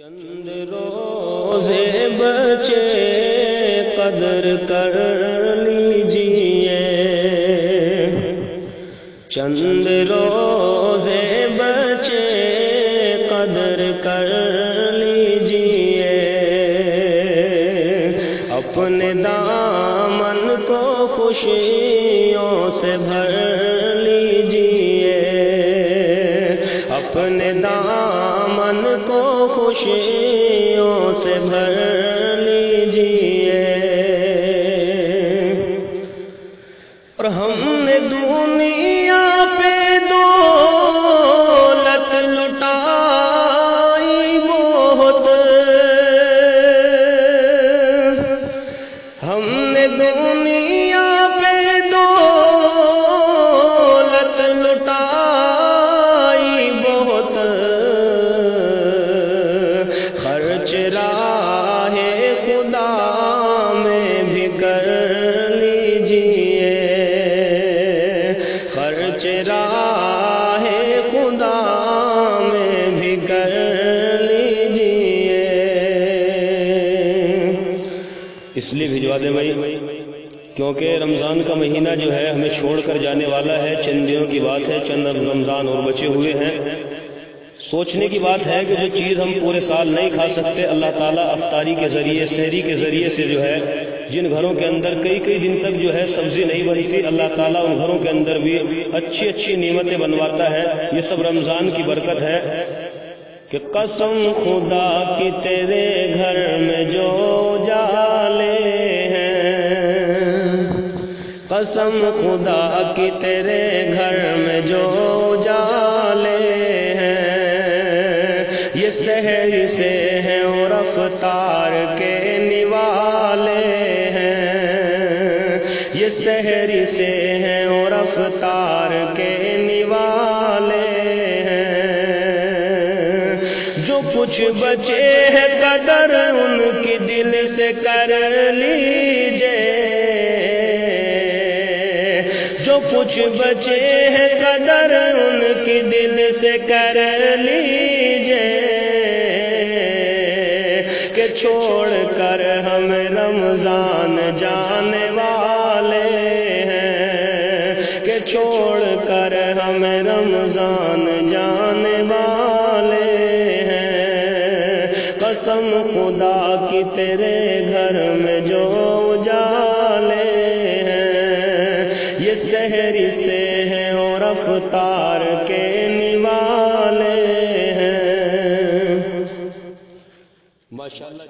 چند روزے بچے قدر کر لیجئے، چند روزے بچے قدر کر لیجئے، اپنے دامن کو خوشیوں سے بھر لیجئے، اپنے دامن کو خوشیوں سے بھر لیجئے، اور ہم نے دنیا پہ دولت لٹائی بہت، ہم نے دنیا پہ دولت لٹائی بہت، خرچ راہ خدا میں بھی کر لیجئے، خرچ راہ خدا میں بھی کر لیجئے۔ اس لیے بھجوا دیں بھائی، کیونکہ رمضان کا مہینہ جو ہے ہمیں چھوڑ کر جانے والا ہے، چند دنوں کی بات ہے، چند رمضان اور بچے ہوئے ہیں۔ سوچنے کی بات ہے کہ جو چیز ہم پورے سال نہیں کھا سکتے، اللہ تعالیٰ افطاری کے ذریعے، سحری کے ذریعے سے جو ہے، جن گھروں کے اندر کئی دن تک جو ہے سبزی نہیں بنتی، اللہ تعالیٰ ان گھروں کے اندر بھی اچھی نعمتیں بنواتا ہے۔ یہ سب رمضان کی برکت ہے کہ قسم خدا کی تیرے گھر میں جو جالے ہیں، قسم خدا کی تیرے گھر میں جو جالے ہیں، یہ سحری سے ہیں اور افطار کے نوالے ہیں، یہ سحری سے ہیں اور افطار کے نوالے ہیں، جو کچھ بچے ہے قدر ان کی دل سے کر لیجئے، جو کچھ بچے ہے قدر ان کی دل سے کر لیجئے، کہ چھوڑ کر ہم رمضان جانے والے ہیں، کہ چھوڑ کر ہم رمضان جانے والے ہیں، قسم خدا کی تیرے گھر میں جو اجالے ہیں، یہ سحری سے ہیں اور افطار کے نوالے ہیں۔ ماشاءاللہ۔